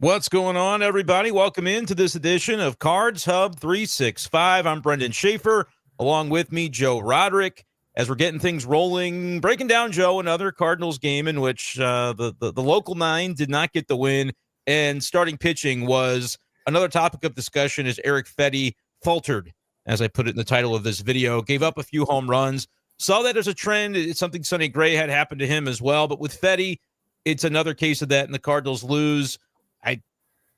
What's going on, everybody? Welcome into this edition of Cards Hub 365. I'm Brendan Schaefer. Along with me, Joe Roderick. As we're getting things rolling, breaking down, Joe, another Cardinals game in which the local nine did not get the win, and starting pitching was another topic of discussion as Eric Fedde faltered, as I put it in the title of this video, gave up a few home runs. Saw that as a trend. It's something Sonny Gray had happened to him as well, but with Fedde, it's another case of that, and the Cardinals lose. I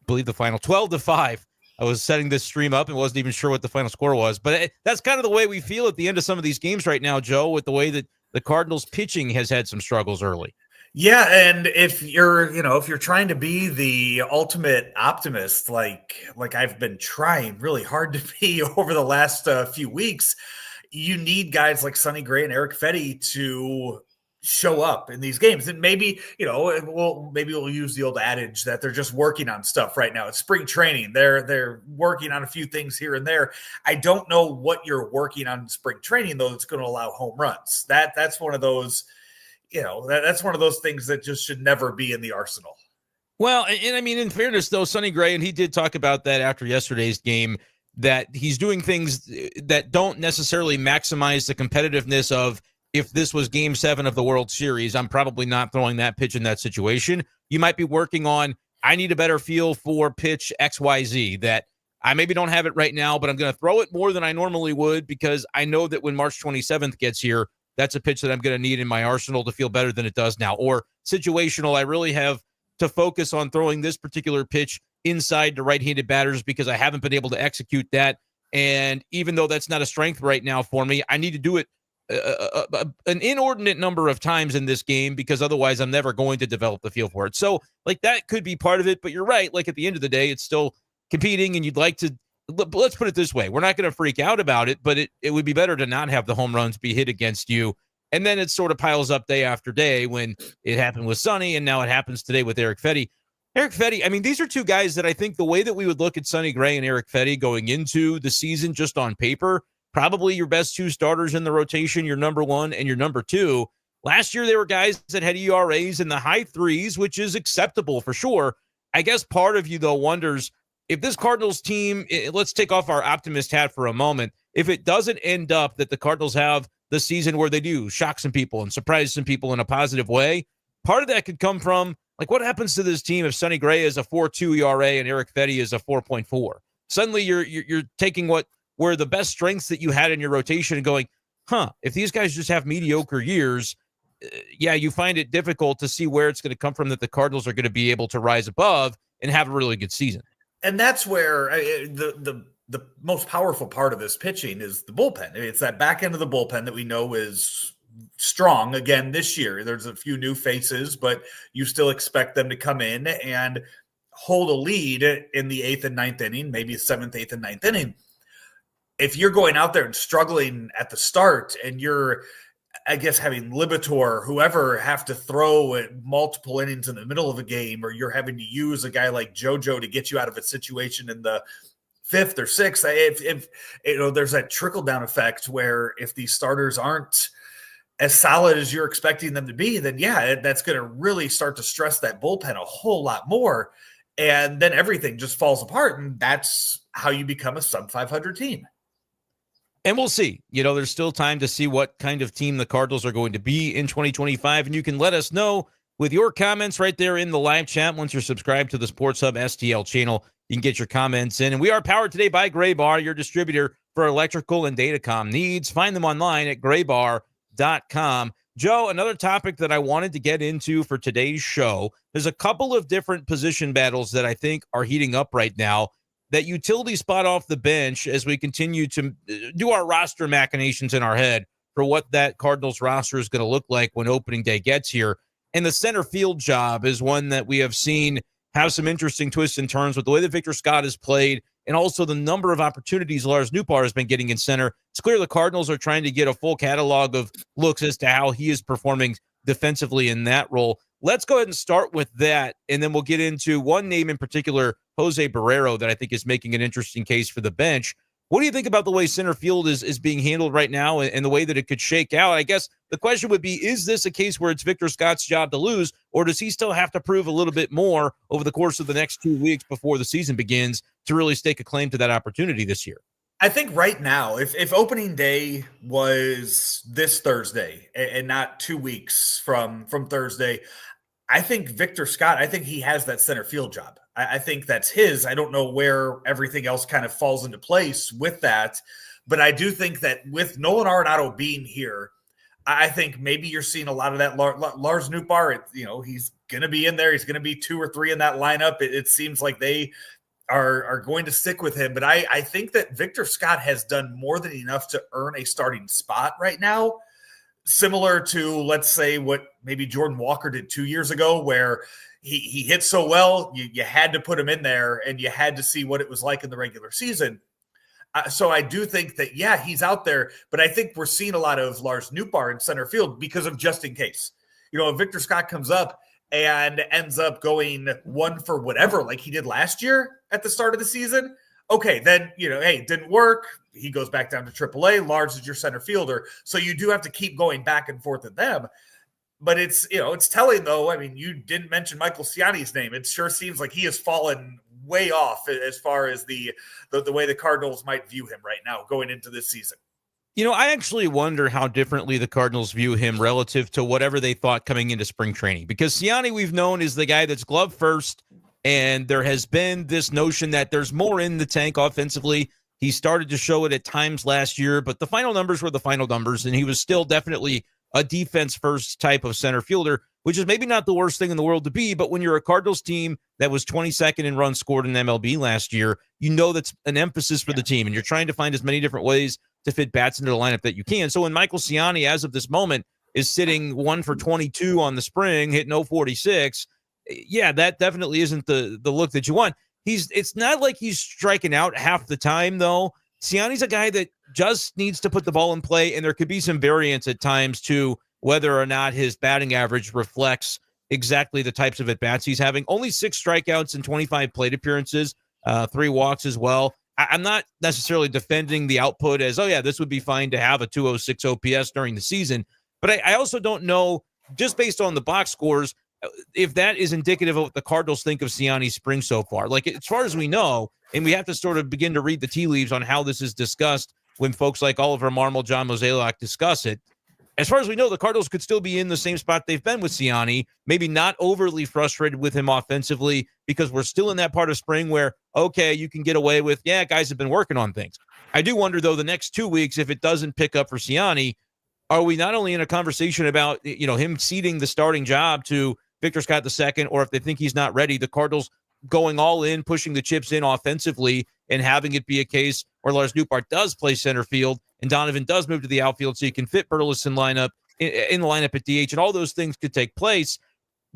believe the final 12-5. I was setting this stream up and wasn't even sure what the final score was, but that's kind of the way we feel at the end of some of these games right now, Joe, with the way that the Cardinals pitching has had some struggles early. Yeah, and if you're trying to be the ultimate optimist, like I've been trying really hard to be over the last few weeks, you need guys like Sonny Gray and Eric Fedde to show up in these games. And maybe we'll use the old adage that they're just working on stuff right now. It's spring training. They're working on a few things here and there. I don't know what you're working on in spring training, though, that's going to allow home runs. That's one of those, that's one of those things that just should never be in the arsenal. Well, and I mean, in fairness, though, Sonny Gray, and he did talk about that after yesterday's game, that he's doing things that don't necessarily maximize the competitiveness of, if this was game 7 of the World Series, I'm probably not throwing that pitch in that situation. You might be working on, I need a better feel for pitch XYZ, that I maybe don't have it right now, but I'm going to throw it more than I normally would because I know that when March 27th gets here, that's a pitch that I'm going to need in my arsenal to feel better than it does now. Or situational, I really have to focus on throwing this particular pitch inside to right-handed batters because I haven't been able to execute that. And even though that's not a strength right now for me, I need to do it an inordinate number of times in this game because otherwise I'm never going to develop the feel for it. So like that could be part of it, but you're right. Like at the end of the day, it's still competing and you'd like to, let's put it this way. We're not going to freak out about it, but it would be better to not have the home runs be hit against you. And then it sort of piles up day after day when it happened with Sonny and now it happens today with Eric Fedde. Eric Fedde, I mean, these are two guys that I think the way that we would look at Sonny Gray and Eric Fedde going into the season just on paper, probably your best two starters in the rotation, your number one and your number two. Last year, they were guys that had ERAs in the high 3s, which is acceptable for sure. I guess part of you, though, wonders if this Cardinals team, let's take off our optimist hat for a moment, if it doesn't end up that the Cardinals have the season where they do shock some people and surprise some people in a positive way, part of that could come from, like, what happens to this team if Sonny Gray is a 4.2 ERA and Eric Fedde is a 4.4? Suddenly, you're taking where the best strengths that you had in your rotation and going, if these guys just have mediocre years, you find it difficult to see where it's going to come from that the Cardinals are going to be able to rise above and have a really good season. And that's where the most powerful part of this pitching is the bullpen. It's that back end of the bullpen that we know is strong again this year. There's a few new faces, but you still expect them to come in and hold a lead in the 8th and 9th inning, maybe 7th, 8th, and 9th inning. If you're going out there and struggling at the start and you're, I guess, having Libator, whoever, have to throw at multiple innings in the middle of a game, or you're having to use a guy like JoJo to get you out of a situation in the 5th or 6th, if there's that trickle-down effect where if these starters aren't as solid as you're expecting them to be, then that's going to really start to stress that bullpen a whole lot more. And then everything just falls apart. And that's how you become a sub-500 team. And we'll see. There's still time to see what kind of team the Cardinals are going to be in 2025. And you can let us know with your comments right there in the live chat. Once you're subscribed to the Sports Hub STL channel, you can get your comments in. And we are powered today by Gray Bar, your distributor for electrical and datacom needs. Find them online at graybar.com. Joe, another topic that I wanted to get into for today's show, there's a couple of different position battles that I think are heating up right now. That utility spot off the bench as we continue to do our roster machinations in our head for what that Cardinals roster is going to look like when opening day gets here. And the center field job is one that we have seen have some interesting twists and turns with the way that Victor Scott has played and also the number of opportunities Lars Nootbaar has been getting in center. It's clear the Cardinals are trying to get a full catalog of looks as to how he is performing defensively in that role. Let's go ahead and start with that, and then we'll get into one name in particular, Jose Barrero, that I think is making an interesting case for the bench. What do you think about the way center field is being handled right now and the way that it could shake out? I guess the question would be, is this a case where it's Victor Scott's job to lose, or does he still have to prove a little bit more over the course of the next 2 weeks before the season begins to really stake a claim to that opportunity this year? I think right now, if opening day was this Thursday and not 2 weeks from Thursday, I think Victor Scott, I think he has that center field job. I think that's his. I don't know where everything else kind of falls into place with that. But I do think that with Nolan Arenado being here, I think maybe you're seeing a lot of that. Lars Nootbaar, he's going to be in there. He's going to be 2 or 3 in that lineup. It seems like they are going to stick with him. But I think that Victor Scott has done more than enough to earn a starting spot right now. Similar to, let's say, what maybe Jordan Walker did 2 years ago, where he hit so well, you had to put him in there and you had to see what it was like in the regular season. So I do think that, yeah, he's out there, but I think we're seeing a lot of Lars Nootbaar in center field because of just in case. If Victor Scott comes up and ends up going 1 for whatever, like he did last year at the start of the season, okay, then, hey, it didn't work. He goes back down to AAA. Lars is your center fielder. So you do have to keep going back and forth at them. But it's telling, though. I mean, you didn't mention Michael Siani's name. It sure seems like he has fallen way off as far as the way the Cardinals might view him right now going into this season. I actually wonder how differently the Cardinals view him relative to whatever they thought coming into spring training. Because Siani, we've known, is the guy that's glove first, and there has been this notion that there's more in the tank offensively. He started to show it at times last year, but the final numbers were the final numbers, and he was still definitely a defense-first type of center fielder, which is maybe not the worst thing in the world to be, but when you're a Cardinals team that was 22nd in runs scored in MLB last year, that's an emphasis for the team, and you're trying to find as many different ways to fit bats into the lineup that you can. So when Michael Siani, as of this moment, is sitting 1 for 22 on the spring, hitting 0.46, yeah, that definitely isn't the look that you want. It's not like he's striking out half the time, though. Siani's a guy that just needs to put the ball in play, and there could be some variance at times to whether or not his batting average reflects exactly the types of at-bats he's having. Only 6 strikeouts and 25 plate appearances, 3 walks as well. I'm not necessarily defending the output as, this would be fine to have a 206 OPS during the season. But I also don't know, just based on the box scores, if that is indicative of what the Cardinals think of Siani's spring so far. Like, as far as we know, and we have to sort of begin to read the tea leaves on how this is discussed when folks like Oliver Marmol, John Mozeliak discuss it. As far as we know, the Cardinals could still be in the same spot they've been with Siani, maybe not overly frustrated with him offensively, because we're still in that part of spring where, okay, you can get away with, guys have been working on things. I do wonder, though, the next 2 weeks, if it doesn't pick up for Siani, are we not only in a conversation about, him ceding the starting job to Victor Scott II, or if they think he's not ready, the Cardinals going all in, pushing the chips in offensively, and having it be a case where Lars Nootbaar does play center field and Donovan does move to the outfield so you can fit Burleson in the lineup at DH, and all those things could take place.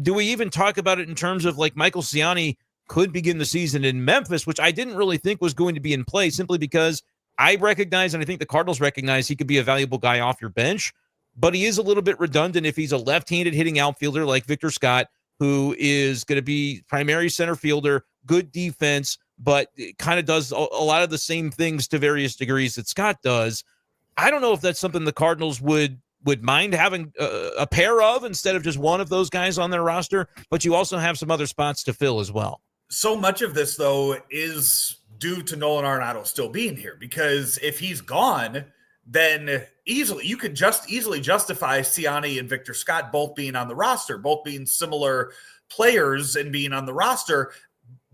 Do we even talk about it in terms of like Michael Siani could begin the season in Memphis, which I didn't really think was going to be in play, simply because I recognize, and I think the Cardinals recognize, he could be a valuable guy off your bench, but he is a little bit redundant if he's a left-handed hitting outfielder like Victor Scott, who is going to be primary center fielder, good defense, but kind of does a lot of the same things to various degrees that Scott does. I don't know if that's something the Cardinals would mind having a pair of instead of just one of those guys on their roster, but you also have some other spots to fill as well. So much of this, though, is due to Nolan Arenado still being here, because if he's gone, then you could just easily justify Siani and Victor Scott both being on the roster, both being similar players and being on the roster.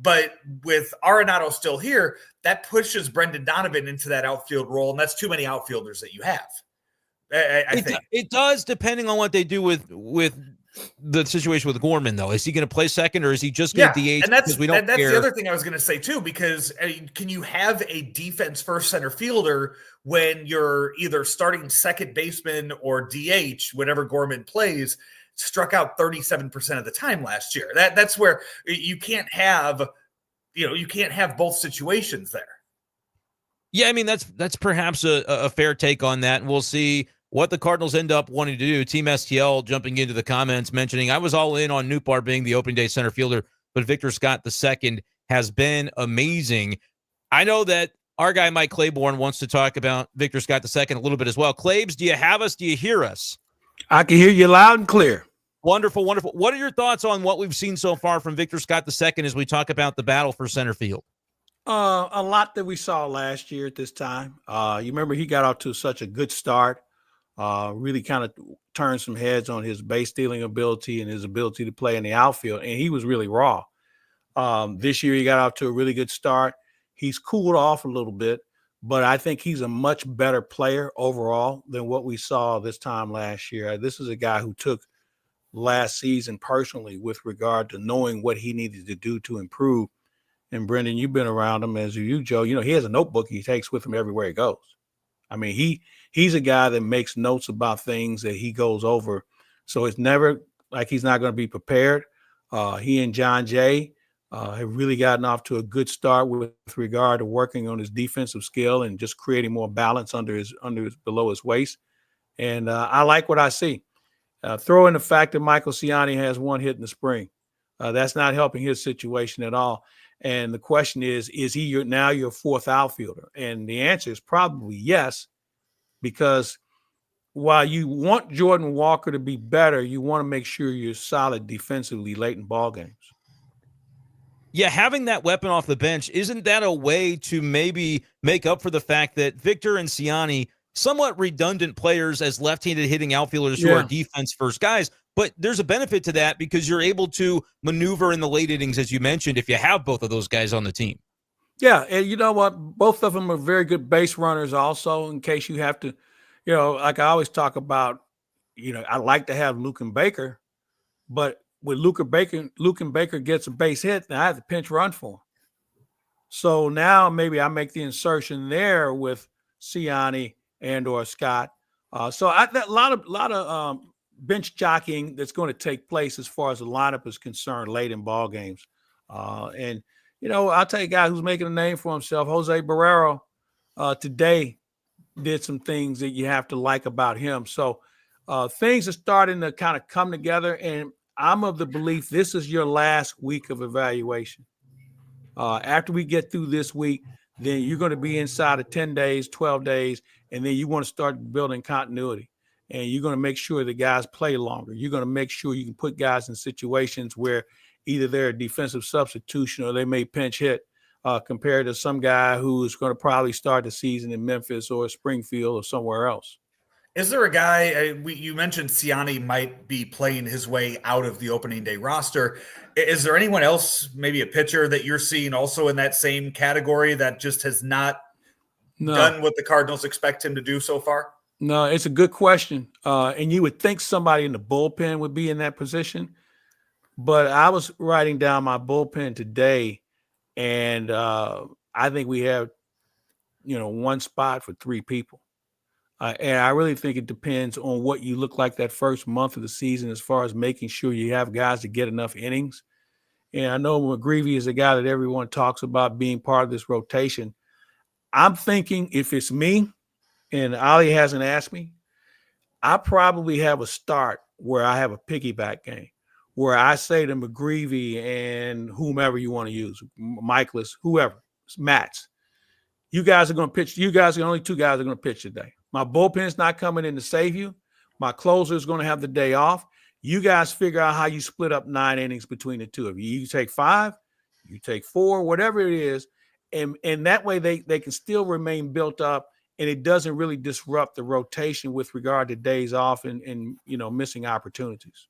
But with Arenado still here, that pushes Brendan Donovan into that outfield role, and that's too many outfielders that you have. I think it does, depending on what they do with the situation with Gorman, though. Is he going to play second, or is he just going to DH? And that's the other thing I was going to say too, because can you have a defense first center fielder when you're either starting second baseman or DH, whenever Gorman plays, struck out 37% of the time last year? That's where you can't have both situations there. Yeah, I mean, that's perhaps a fair take on that, and we'll see what the Cardinals end up wanting to do. Team STL jumping into the comments mentioning, I was all in on Nootbaar being the opening day center fielder, but Victor Scott II has been amazing. I know that Our guy Mike Claiborne wants to talk about Victor Scott II a little bit as well. Claibs, do you have us? Do you hear us? I can hear you loud and clear. Wonderful, wonderful. What are your thoughts on what we've seen so far from Victor Scott II as we talk about the battle for center field? A lot that we saw last year at this time. You remember he got off to such a good start, really kind of turned some heads on his base stealing ability and his ability to play in the outfield, and he was really raw. This year he got off to a really good start. He's cooled off a little bit, but I think he's a much better player overall than what we saw this time last year. This is a guy who took last season personally with regard to knowing what he needed to do to improve. And Brendan, you've been around him, as you, Joe. You know, he has a notebook he takes with him everywhere he goes. I mean, he's a guy that makes notes about things that he goes over. So it's never like he's not going to be prepared. He and John Jay have really gotten off to a good start with regard to working on his defensive skill and just creating more balance below his waist. And I like what I see. Throw in the fact that Michael Siani has one hit in the spring. That's not helping his situation at all. And the question is he now your fourth outfielder? And the answer is probably yes, because while you want Jordan Walker to be better, you want to make sure you're solid defensively late in ball games. Yeah, having that weapon off the bench, isn't that a way to maybe make up for the fact that Victor and Siani, somewhat redundant players as left-handed hitting outfielders who are defense-first guys, but there's a benefit to that because you're able to maneuver in the late innings, as you mentioned, if you have both of those guys on the team. Yeah, and you know what? Both of them are very good base runners also, in case you have to, you know, like I always talk about, you know, I like to have Luke and Baker, but when Luke and Baker gets a base hit, then I have to pinch run for him. So now maybe I make the insertion there with Siani and or Scott. So a lot of bench jockeying that's going to take place as far as the lineup is concerned late in ball games. And, you know, I'll tell you a guy who's making a name for himself, Jose Barrero, today did some things that you have to like about him. So things are starting to kind of come together, and I'm of the belief this is your last week of evaluation. After we get through this week, then you're going to be inside of 10 days, 12 days, and then you want to start building continuity. And you're going to make sure the guys play longer. You're going to make sure you can put guys in situations where either they're a defensive substitution or they may pinch hit compared to some guy who's going to probably start the season in Memphis or Springfield or somewhere else. Is there a guy, you mentioned Siani might be playing his way out of the opening day roster. Is there anyone else, maybe a pitcher that you're seeing also in that same category that just has not done what the Cardinals expect him to do so far? No, it's a good question. And you would think somebody in the bullpen would be in that position. But I was writing down my bullpen today, and I think we have, you know, one spot for three people. And I really think it depends on what you look like that first month of the season as far as making sure you have guys to get enough innings. And I know McGreevy is a guy that everyone talks about being part of this rotation. I'm thinking if it's me, and Ali hasn't asked me, I probably have a start where I have a piggyback game, where I say to McGreevy and whomever you want to use, Michaelis, whoever, Matts, you guys are going to pitch. You guys are the only two guys are going to pitch today. My bullpen's not coming in to save you. My closer is going to have the day off. You guys figure out how you split up 9 innings between the two of you. You take 5, you take 4, whatever it is. And that way they can still remain built up, and it doesn't really disrupt the rotation with regard to days off and you know, missing opportunities.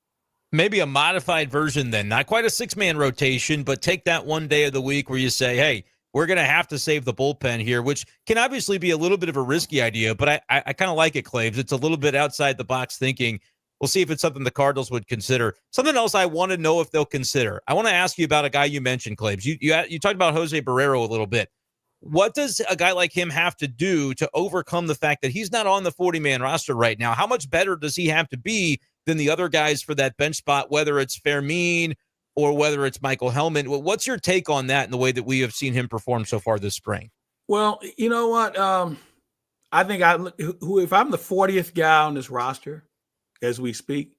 Maybe a modified version then, not quite a 6-man rotation, but take that one day of the week where you say, hey, we're going to have to save the bullpen here, which can obviously be a little bit of a risky idea, but I kind of like it, Claves. It's a little bit outside the box thinking. We'll see if it's something the Cardinals would consider. Something else I want to know if they'll consider. I want to ask you about a guy you mentioned, Claves. You talked about Jose Barrero a little bit. What does a guy like him have to do to overcome the fact that he's not on the 40-man roster right now? How much better does he have to be than the other guys for that bench spot, whether it's Fermin or whether it's Michael Hellman? What's your take on that and the way that we have seen him perform so far this spring? Well, you know what? I think if I'm the 40th guy on this roster as we speak,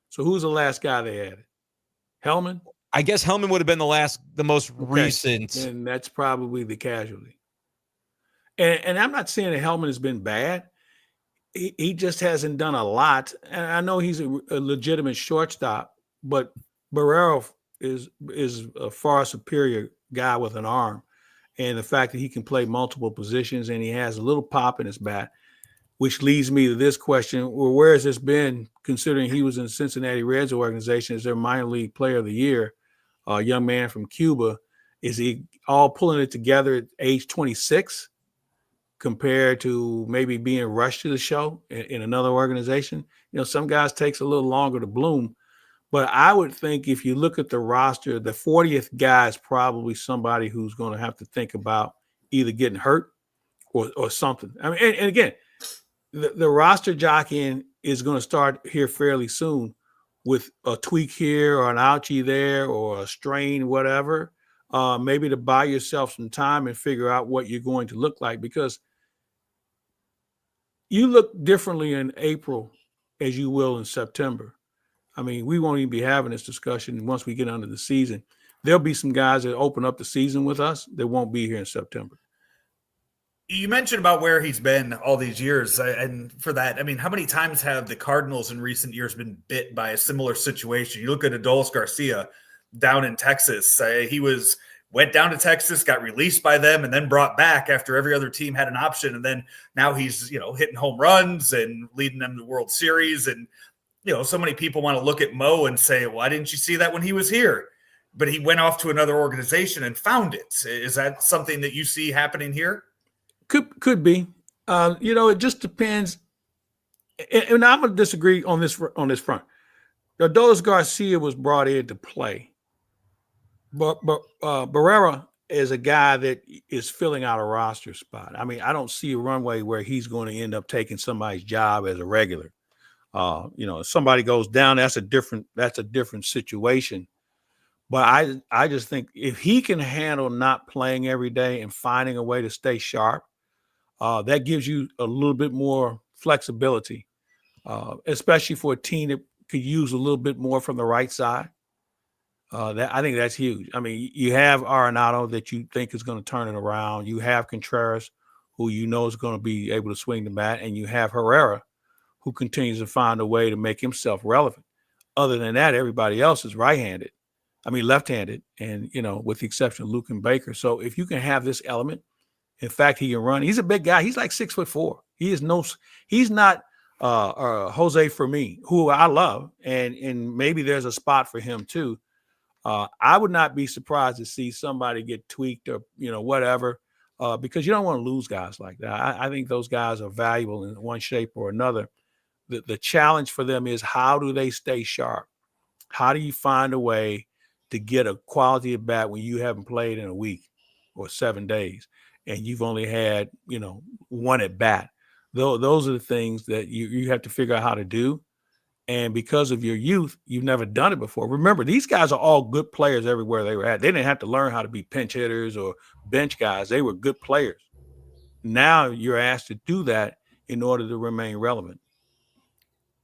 so who's the last guy they added? Hellman? I guess Hellman would have been the most recent. And that's probably the casualty. And I'm not saying that Hellman has been bad. He just hasn't done a lot. And I know he's a legitimate shortstop, but Barrero is a far superior guy with an arm. And the fact that he can play multiple positions and he has a little pop in his bat, which leads me to this question. Well, where has this been considering he was in the Cincinnati Reds organization as their minor league player of the year, a young man from Cuba? Is he all pulling it together at age 26 compared to maybe being rushed to the show in another organization? You know, some guys takes a little longer to bloom, but I would think if you look at the roster, the 40th guy is probably somebody who's going to have to think about either getting hurt or something. I mean, and again, the roster jockeying is going to start here fairly soon with a tweak here or an ouchie there or a strain, whatever, maybe to buy yourself some time and figure out what you're going to look like, because you look differently in April as you will in September. I mean, we won't even be having this discussion once we get under the season. There'll be some guys that open up the season with us that won't be here in September. You mentioned about where he's been all these years. And for that, I mean, how many times have the Cardinals in recent years been bit by a similar situation? You look at Adolis Garcia down in Texas. Went down to Texas, got released by them, and then brought back after every other team had an option. And then now he's, hitting home runs and leading them to the World Series. And, so many people want to look at Mo and say, why didn't you see that when he was here? But he went off to another organization and found it. Is that something that you see happening here? Could be. It just depends. And I'm going to disagree on this front. Adolis Garcia was brought in to play. But Barrero is a guy that is filling out a roster spot. I mean, I don't see a runway where he's going to end up taking somebody's job as a regular. If somebody goes down, that's a different situation. But I just think if he can handle not playing every day and finding a way to stay sharp, that gives you a little bit more flexibility, especially for a team that could use a little bit more from the right side. I think that's huge. I mean, you have Arenado that you think is going to turn it around. You have Contreras, who you know is going to be able to swing the bat, and you have Herrera, who continues to find a way to make himself relevant. Other than that, everybody else is left-handed, and with the exception of Luke and Baker. So if you can have this element, in fact, he can run. He's a big guy. He's like 6'4". He's not Jose Fermin, who I love, and maybe there's a spot for him too. I would not be surprised to see somebody get tweaked or, whatever, because you don't want to lose guys like that. I think those guys are valuable in one shape or another. The challenge for them is, how do they stay sharp? How do you find a way to get a quality at bat when you haven't played in a week or 7 days and you've only had, one at bat? Those are the things that you have to figure out how to do. And because of your youth, you've never done it before. Remember, these guys are all good players everywhere they were at. They didn't have to learn how to be pinch hitters or bench guys. They were good players. Now you're asked to do that in order to remain relevant.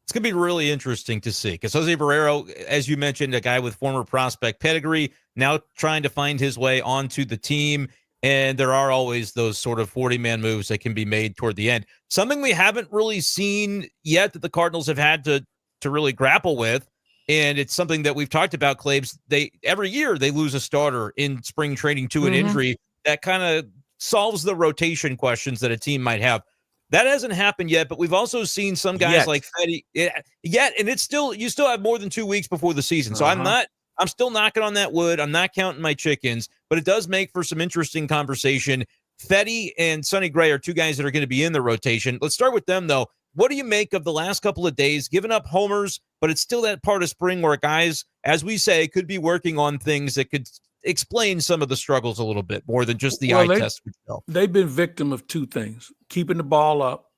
It's going to be really interesting to see, because Jose Barrero, as you mentioned, a guy with former prospect pedigree, now trying to find his way onto the team. And there are always those sort of 40-man moves that can be made toward the end. Something we haven't really seen yet that the Cardinals have had to really grapple with, and it's something that we've talked about, Claves. Every year they lose a starter in spring training to an injury. That kind of solves the rotation questions that a team might have. That hasn't happened yet, but we've also seen some guys like Fedde, and it's still, you still have more than 2 weeks before the season. So I'm still knocking on that wood. I'm not counting my chickens, but it does make for some interesting conversation. Fedde and Sonny Gray are two guys that are going to be in the rotation. Let's start with them, though. What do you make of the last couple of days, giving up homers, but it's still that part of spring where guys, as we say, could be working on things that could explain some of the struggles a little bit more than just the eye test. They've been victim of two things: keeping the ball up,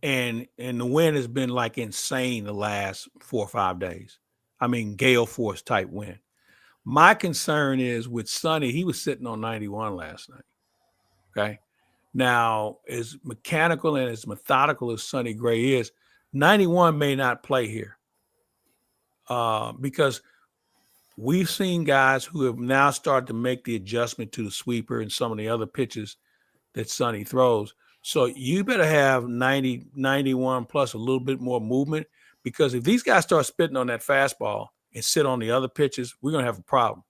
and the wind has been like insane the last 4 or 5 days. I mean, gale force type wind. My concern is with Sonny. He was sitting on 91 last night. Okay. Now, as mechanical and as methodical as Sonny Gray is, 91 may not play here because we've seen guys who have now started to make the adjustment to the sweeper and some of the other pitches that Sonny throws. So you better have 90, 91 plus a little bit more movement, because if these guys start spitting on that fastball and sit on the other pitches, we're going to have a problem.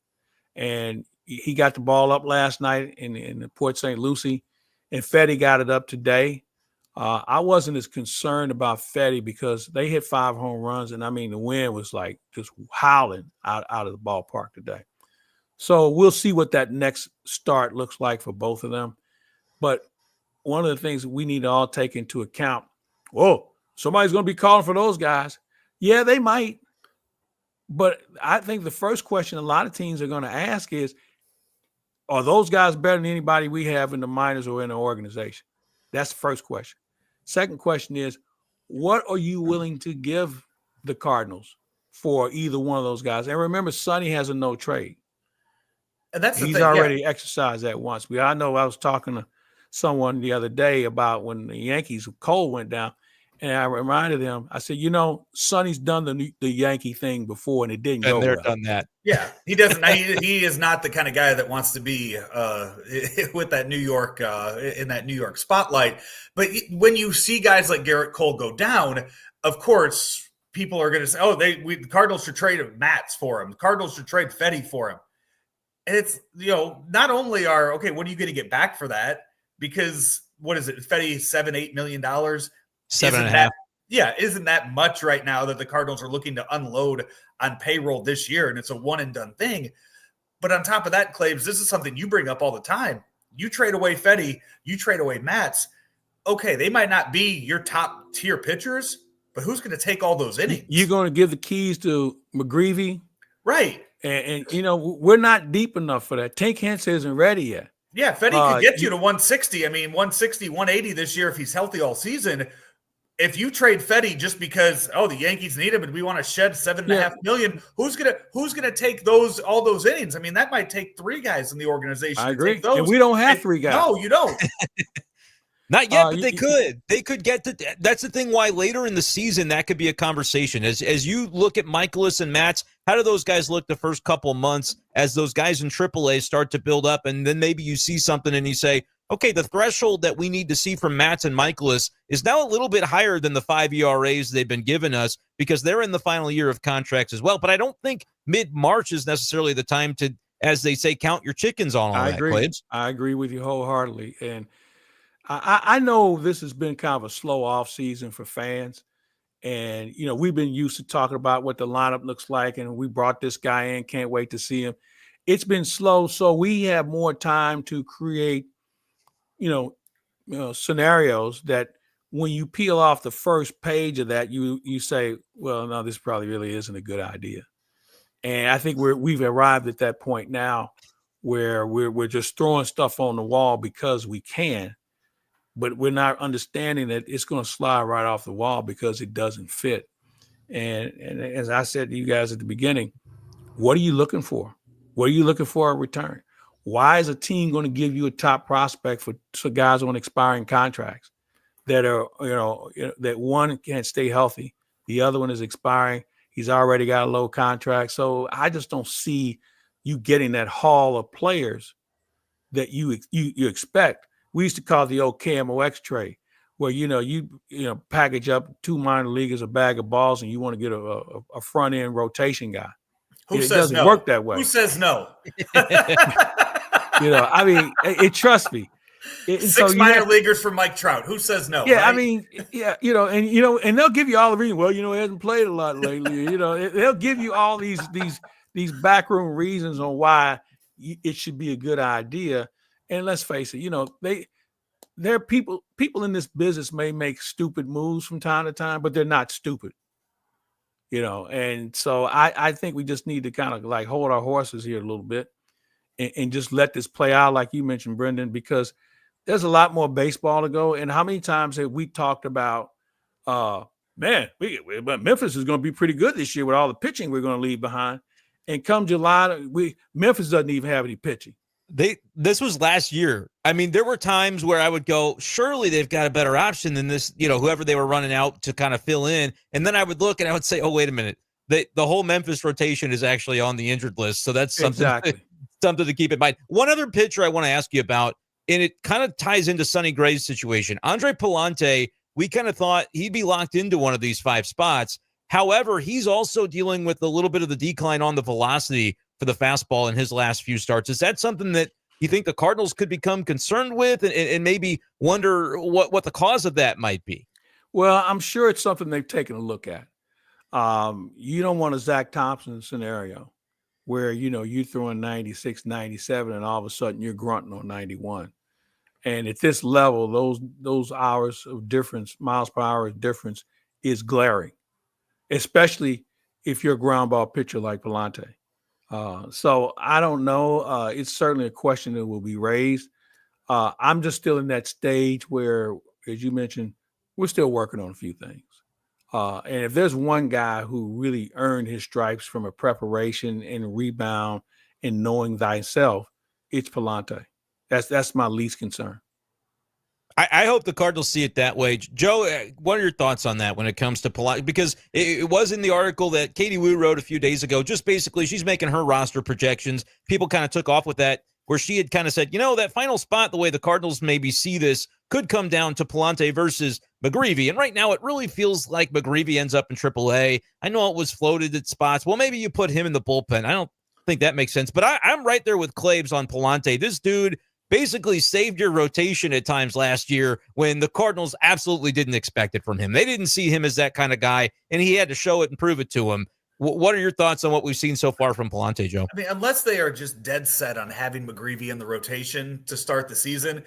And he got the ball up last night in the Port St. Lucie, and Fedde got it up today. I wasn't as concerned about Fedde because they hit 5 home runs, and I mean the wind was like just howling out of the ballpark today. So we'll see what that next start looks like for both of them. But one of the things we need to all take into account, whoa, somebody's going to be calling for those guys. Yeah, they might. But I think the first question a lot of teams are going to ask is, are those guys better than anybody we have in the minors or in the organization? That's the first question. Second question is, what are you willing to give the Cardinals for either one of those guys? And remember, Sonny has a no trade. And that's He's the thing. already exercised that once. I know I was talking to someone the other day about when the Yankees, Cole went down, and I reminded them, I said, Sonny's done the Yankee thing before, and it didn't go well. Done that. Yeah, he doesn't. He is not the kind of guy that wants to be with that New York in that New York spotlight. But when you see guys like Garrett Cole go down, of course, people are going to say, "Oh, the Cardinals should trade Matz for him. The Cardinals should trade Fedde for him." And it's not only what are you going to get back for that? Because what is it? Fedde $7-8 million. 7.5. Yeah, isn't that much right now that the Cardinals are looking to unload on payroll this year, and it's a one and done thing. But on top of that, Claves, this is something you bring up all the time. You trade away Fedde, you trade away Matz. Okay, they might not be your top tier pitchers, but who's going to take all those innings? You're going to give the keys to McGreevy, right? And we're not deep enough for that. Tank Hentz isn't ready yet. Yeah, Fedde could get you to 160. I mean, 160, 180 this year if he's healthy all season. If you trade Fedde just because the Yankees need him and we want to shed $7.5 million, who's gonna take all those innings? I mean, that might take 3 guys in the organization. I agree. To take those. And we don't have 3 guys. No, you don't. Not yet, but they could. They could get to. That's the thing. Why later in the season that could be a conversation. As you look at Michaelis and Matz, how do those guys look the first couple months as those guys in AAA start to build up, and then maybe you see something and you say, okay, the threshold that we need to see from Matz and Michaelis is now a little bit higher than the 5 ERAs they've been giving us because they're in the final year of contracts as well. But I don't think mid-March is necessarily the time to, as they say, count your chickens on all that. I agree with you wholeheartedly. And I know this has been kind of a slow off season for fans. And, we've been used to talking about what the lineup looks like, and we brought this guy in, can't wait to see him. It's been slow, so we have more time to create, scenarios that when you peel off the first page of that, you say, well, no, this probably really isn't a good idea. And I think we've arrived at that point now where we're just throwing stuff on the wall because we can, but we're not understanding that it's going to slide right off the wall because it doesn't fit. And as I said to you guys at the beginning, what are you looking for? What are you looking for a return? Why is a team going to give you a top prospect for guys on expiring contracts that are, that one can't stay healthy, the other one is expiring, he's already got a low contract. So I just don't see you getting that haul of players that you expect. We used to call it the old KMOX trade, where you package up 2 minor leaguers, a bag of balls, and you want to get a front end rotation guy. It doesn't work that way. Who says no? I mean, trust me. 6 minor leaguers for Mike Trout. Who says no? Yeah, right? I mean, and they'll give you all the reasons. Well, he hasn't played a lot lately. They'll give you all these backroom reasons on why it should be a good idea. And let's face it, there are people in this business may make stupid moves from time to time, but they're not stupid. And so I think we just need to kind of like hold our horses here a little bit and just let this play out, like you mentioned, Brendan, because there's a lot more baseball to go. And how many times have we talked about, Memphis is going to be pretty good this year with all the pitching we're going to leave behind. And come July, Memphis doesn't even have any pitching. This was last year. I mean, there were times where I would go, surely they've got a better option than this, whoever they were running out to kind of fill in. And then I would look and I would say, oh, wait a minute. The whole Memphis rotation is actually on the injured list. So that's something, something to keep in mind. One other pitcher I want to ask you about, and it kind of ties into Sonny Gray's situation. Andre Palante, we kind of thought he'd be locked into one of these 5 spots. However, he's also dealing with a little bit of the decline on the velocity for the fastball in his last few starts. Is that something that you think the Cardinals could become concerned with and maybe wonder what the cause of that might be? Well, I'm sure it's something they've taken a look at. You don't want a Zach Thompson scenario where, you throwing 96, 97, and all of a sudden you're grunting on 91. And at this level, those hours of difference, miles per hour difference, is glaring, especially if you're a ground ball pitcher like Palante. So I don't know. It's certainly a question that will be raised. I'm just still in that stage where, as you mentioned, we're still working on a few things. And if there's one guy who really earned his stripes from a preparation and rebound and knowing thyself, it's Palante. That's my least concern. I hope the Cardinals see it that way. Joe, what are your thoughts on that when it comes to Palante? Because it was in the article that Katie Wu wrote a few days ago. Just basically, she's making her roster projections. People kind of took off with that, where she had kind of said, that final spot, the way the Cardinals maybe see this, could come down to Palante versus McGreevy. And right now, it really feels like McGreevy ends up in AAA. I know it was floated at spots. Well, maybe you put him in the bullpen. I don't think that makes sense. But I'm right there with Claves on Palante. This dude basically saved your rotation at times last year when the Cardinals absolutely didn't expect it from him. They didn't see him as that kind of guy, and he had to show it and prove it to him. What are your thoughts on what we've seen so far from Palante, Joe? I mean, unless they are just dead set on having McGreevy in the rotation to start the season,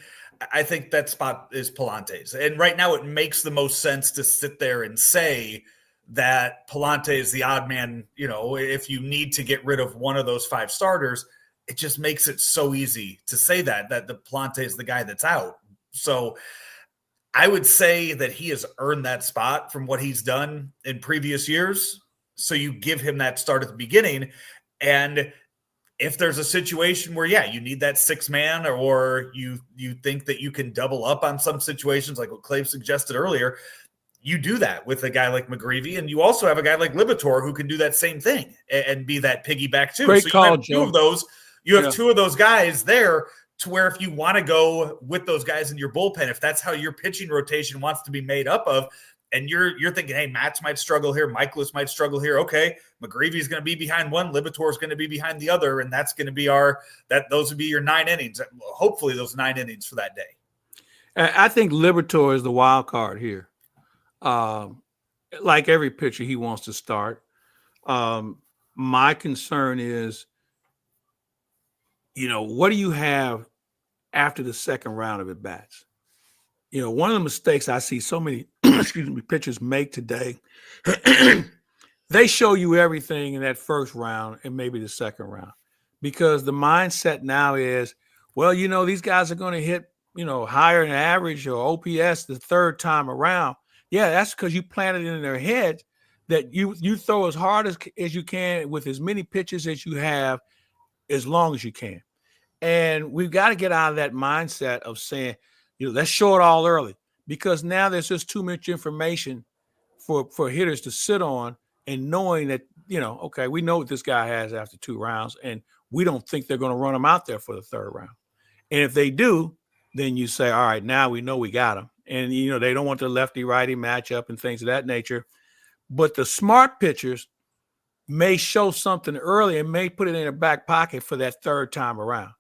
I think that spot is Palante's. And right now it makes the most sense to sit there and say that Palante is the odd man. If you need to get rid of one of those 5 starters, it just makes it so easy to say that the Palante is the guy that's out. So I would say that he has earned that spot from what he's done in previous years. So you give him that start at the beginning. And if there's a situation where, you need that 6-man, or you think that you can double up on some situations like what Clave suggested earlier, you do that with a guy like McGreevy. And you also have a guy like Libator who can do that same thing and be that piggyback too. Great so call, you have Joe. 2 of those. You have 2 of those guys there, to where if you want to go with those guys in your bullpen, if that's how your pitching rotation wants to be made up of, and you're thinking, hey, Matz might struggle here, Michaelis might struggle here. Okay, McGreevy's going to be behind one, Libator's going to be behind the other, and that's going to be those would be your 9 innings. Hopefully, those 9 innings for that day. I think Libator is the wild card here. Like every pitcher, he wants to start. My concern is, what do you have after the second round of at bats? One of the mistakes I see so many pitchers make today, they show you everything in that first round and maybe the second round, because the mindset now is, well, these guys are going to hit, higher than average or OPS the third time around. Yeah, that's because you planted it in their head that you throw as hard as you can with as many pitches as you have, as long as you can. And we've got to get out of that mindset of saying, let's show it all early, because now there's just too much information for hitters to sit on, and knowing that, okay, we know what this guy has after 2 rounds, and we don't think they're going to run him out there for the 3rd round. And if they do, then you say, all right, now we know we got him. And, they don't want the lefty-righty matchup and things of that nature. But the smart pitchers may show something early and may put it in their back pocket for that 3rd time around.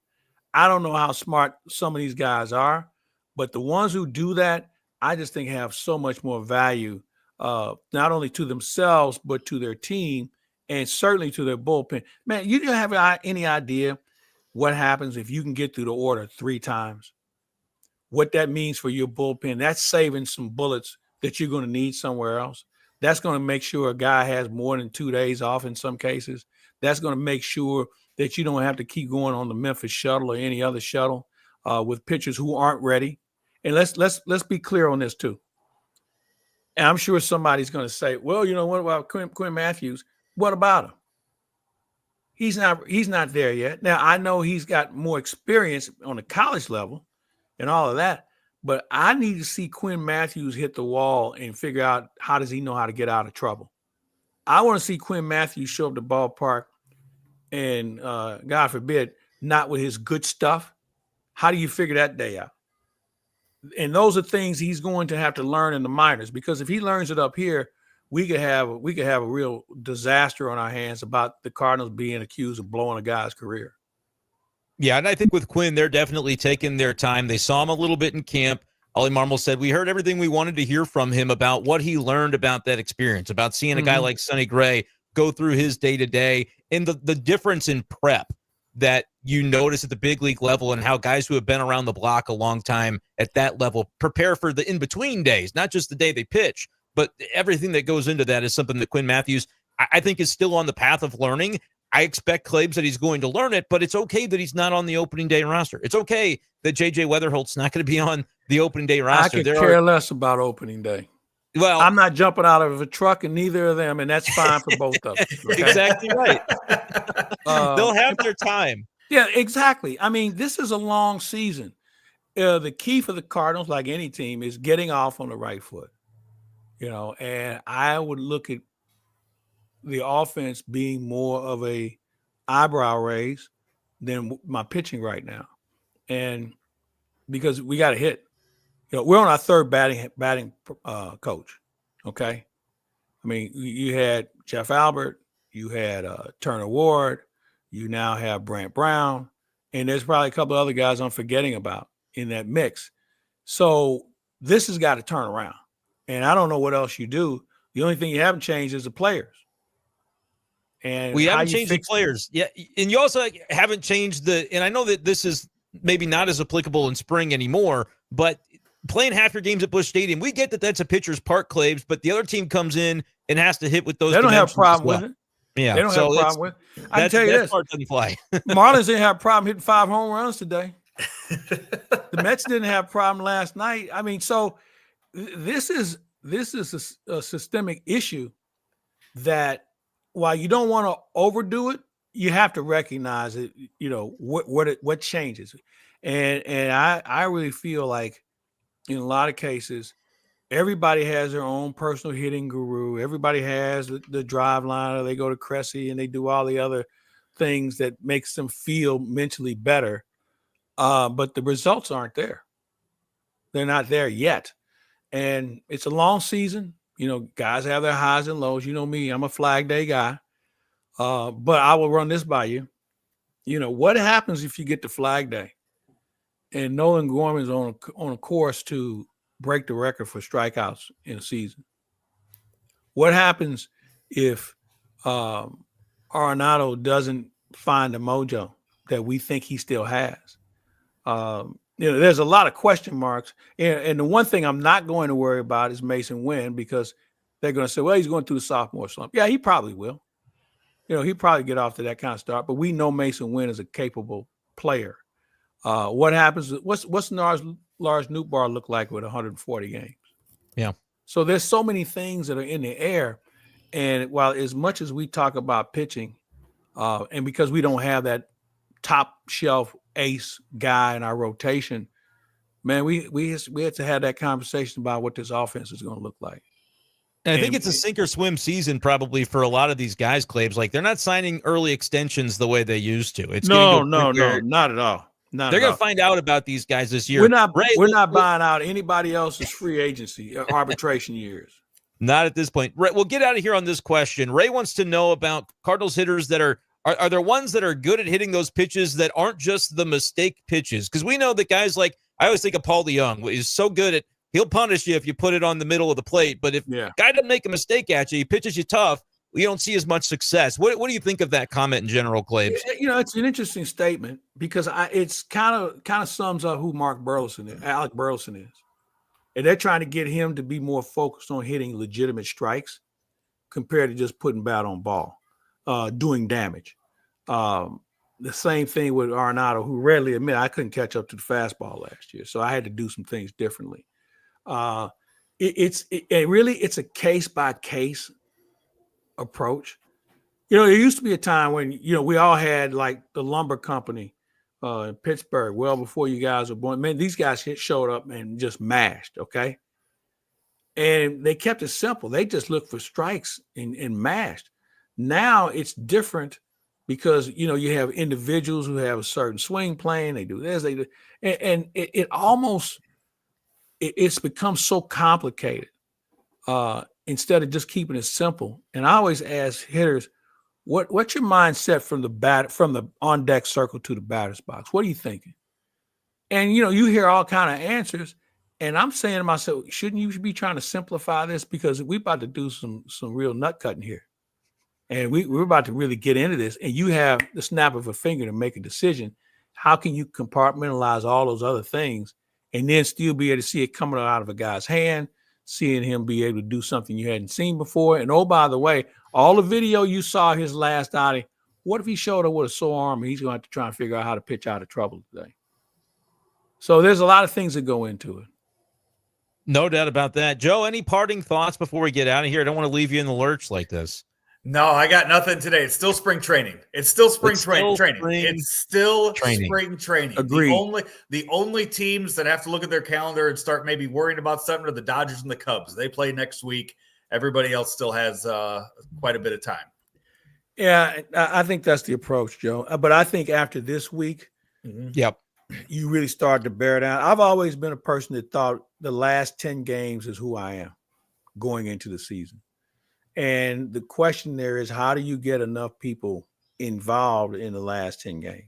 I don't know how smart some of these guys are, but the ones who do that, I just think have so much more value, not only to themselves, but to their team, and certainly to their bullpen. Man, you don't have any idea what happens if you can get through the order 3 times, what that means for your bullpen. That's saving some bullets that you're going to need somewhere else. That's going to make sure a guy has more than 2 days off in some cases. That's going to make sure that you don't have to keep going on the Memphis shuttle or any other shuttle with pitchers who aren't ready. And let's be clear on this too. And I'm sure somebody's going to say, well, what about Quinn Matthews? What about him? He's not there yet. Now, I know he's got more experience on the college level and all of that, but I need to see Quinn Matthews hit the wall and figure out how does he know how to get out of trouble. I want to see Quinn Matthews show up the ballpark and, God forbid, not with his good stuff, How do you figure that day out? And those are things he's going to have to learn in the minors, because if he learns it up here, we could have a real disaster on our hands about the Cardinals being accused of blowing a guy's career. Yeah, and I think with Quinn, they're definitely taking their time. They saw him a little bit in camp. Ollie Marmol said, we heard everything we wanted to hear from him about what he learned about that experience, about seeing a guy like Sonny Gray go through his day-to-day, and the difference in prep that you notice at the big league level, and how guys who have been around the block a long time at that level prepare for the in-between days, not just the day they pitch, but everything that goes into that is something that Quinn Matthews, I think, is still on the path of learning. I expect, Claibs, that he's going to learn it, but it's okay that he's not on the opening day roster. It's okay that J.J. Weatherholt's not going to be on the opening day roster. I could care less about opening day. Well, I'm not jumping out of a truck, and neither of them, and that's fine for both of them. Okay? Exactly right. They'll have their time. Yeah, exactly. I mean, this is a long season. The key for the Cardinals, like any team, is getting off on the right foot. And I would look at the offense being more of a eyebrow raise than my pitching right now. And because we got to hit, we're on our third batting coach. Okay. I mean, you had Jeff Albert, you had Turner Ward, you now have Brant Brown, and there's probably a couple of other guys I'm forgetting about in that mix. So this has got to turn around. And I don't know what else you do. The only thing you haven't changed is the players. And we haven't changed the players. Yeah. And you also haven't changed and I know that this is maybe not as applicable in spring anymore, but playing half your games at Busch Stadium, we get that that's a pitcher's park, Claibs, but the other team comes in and has to hit with those. They don't have a problem with it. Yeah. They don't have a problem with it. I can tell you this. Part doesn't fly. Marlins didn't have a problem hitting 5 home runs today. The Mets didn't have a problem last night. I mean, so this is a systemic issue that, while you don't want to overdo it, you have to recognize it. What changes, and I really feel like in a lot of cases, everybody has their own personal hitting guru. Everybody has the drive liner. They go to Cressy and they do all the other things that makes them feel mentally better. But the results aren't there. They're not there yet. And it's a long season. Guys have their highs and lows. You know me, I'm a Flag Day guy. But I will run this by you. What happens if you get to Flag Day and Nolan Gorman's on a course to break the record for strikeouts in a season? What happens if Arenado doesn't find the mojo that we think he still has? There's a lot of question marks. And the one thing I'm not going to worry about is Mason Wynn, because they're going to say, well, he's going through the sophomore slump. Yeah, he probably will. He'll probably get off to that kind of start, but we know Mason Wynn is a capable player. What happens? What's Lars Nootbaar look like with 140 games? Yeah. So there's so many things that are in the air. And while as much as we talk about pitching, and because we don't have that top shelf ace guy in our rotation, man, we had to have that conversation about what this offense is going to look like. And I think it's a sink or swim season probably for a lot of these guys, Claibs. Like, they're not signing early extensions the way they used to. It's no, not at all. They're going to find out about these guys this year. We're not buying out anybody else's free agency arbitration years. Not at this point. Ray, we'll get out of here on this question. Ray wants to know about Cardinals hitters that are there ones that are good at hitting those pitches that aren't just the mistake pitches? Because we know that guys like, I always think of Paul DeYoung, is so good at, he'll punish you if you put it on the middle of the plate. But if guy doesn't make a mistake at you, he pitches you tough, you don't see as much success. What do you think of that comment in general, Claibs? It's an interesting statement because it's kind of sums up who Alec Burleson is. And they're trying to get him to be more focused on hitting legitimate strikes compared to just putting bat on ball, doing damage. The same thing with Arenado, who rarely admit I couldn't catch up to the fastball last year, so I had to do some things differently. It's a case by case approach. There used to be a time when we all had like the lumber company in Pittsburgh, well before you guys were born. Man, these guys showed up and just mashed, okay? And they kept it simple. They just looked for strikes and mashed. Now it's different because, you have individuals who have a certain swing plane. They do this, they do, and it's become so complicated instead of just keeping it simple. And I always ask hitters, what's your mindset from the on deck circle to the batter's box? What are you thinking? And, you hear all kind of answers. And I'm saying to myself, shouldn't you be trying to simplify this? Because we're about to do some real nut cutting here. And we're about to really get into this. And you have the snap of a finger to make a decision. How can you compartmentalize all those other things and then still be able to see it coming out of a guy's hand, seeing him be able to do something you hadn't seen before? And oh, by the way, all the video you saw his last outing, what if he showed up with a sore arm and he's going to have to try and figure out how to pitch out of trouble today? So there's a lot of things that go into it. No doubt about that. Joe, any parting thoughts before we get out of here? I don't want to leave you in the lurch like this. No, I got nothing today. It's still spring training. It's still spring training. Agreed. The only teams that have to look at their calendar and start maybe worrying about something are the Dodgers and the Cubs. They play next week. Everybody else still has quite a bit of time. Yeah, I think that's the approach, Joe. But I think after this week, yep, you really start to bear down. I've always been a person that thought the last 10 games is who I am going into the season. And the question there is, how do you get enough people involved in the last 10 games?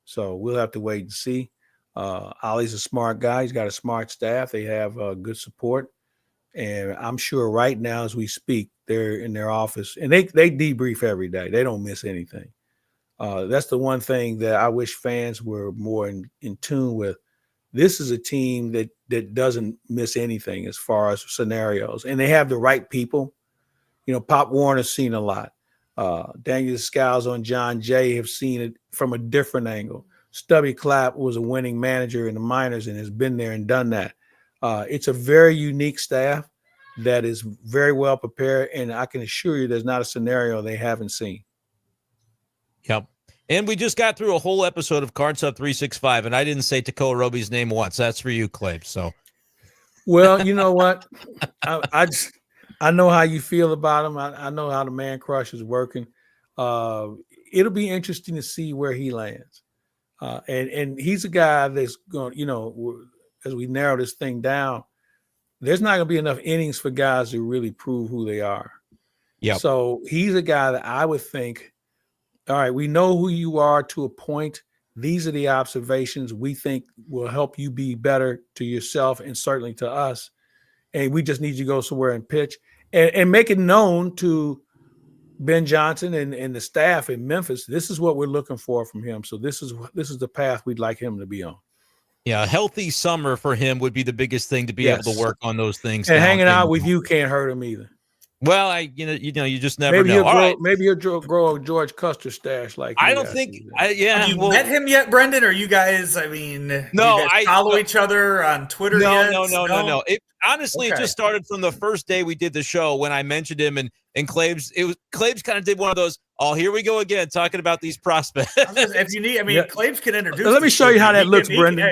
So we'll have to wait and see. Ollie's a smart guy. He's got a smart staff. They have good support. And I'm sure right now as we speak, they're in their office. And they debrief every day. They don't miss anything. That's the one thing that I wish fans were more in tune with. This is a team that doesn't miss anything as far as scenarios. And they have the right people. Pop Warner's seen a lot. Daniel Scalzo and John Jay have seen it from a different angle. Stubby Clapp was a winning manager in the minors and has been there and done that. It's a very unique staff that is very well prepared, and I can assure you there's not a scenario they haven't seen. Yep. And we just got through a whole episode of Cards Up 365, and I didn't say Tekoa Roby's name once. That's for you, Clay. So, well, you know what? I know how you feel about him. I know how the man crush is working. It'll be interesting to see where he lands. And he's a guy that's going, as we narrow this thing down, there's not going to be enough innings for guys to really prove who they are. Yeah. So he's a guy that I would think, all right, we know who you are to a point. These are the observations we think will help you be better to yourself and certainly to us. And we just need you to go somewhere and pitch and make it known to Ben Johnson and the staff in Memphis. This is what we're looking for from him. So this is the path we'd like him to be on. Yeah, a healthy summer for him would be the biggest thing to be able to work on those things. And hanging out with you can't hurt him either. Well, you just never know. Maybe he'll grow a George Custer stash like I don't think. Have you met him yet, Brendan? Are you guys? I mean, no, I follow each other on Twitter. No. Honestly, it just started from the first day we did the show when I mentioned him and Claves. Claves kind of did one of those. Oh, here we go again talking about these prospects. If you need, Claves can introduce. Let me show you how that looks, Brendan.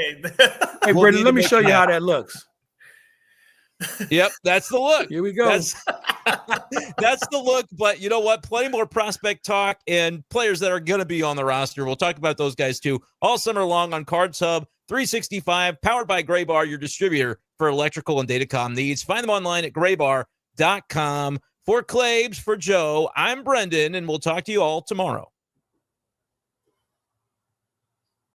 Hey, Brendan, let me show you how that looks. Yep, that's the look. Here we go. That's the look. But you know what? Plenty more prospect talk and players that are going to be on the roster. We'll talk about those guys too all summer long on Cards Hub 365, powered by Gray Bar, your distributor for electrical and datacom needs. Find them online at graybar.com. For Claves, for Joe, I'm Brendan, and we'll talk to you all tomorrow.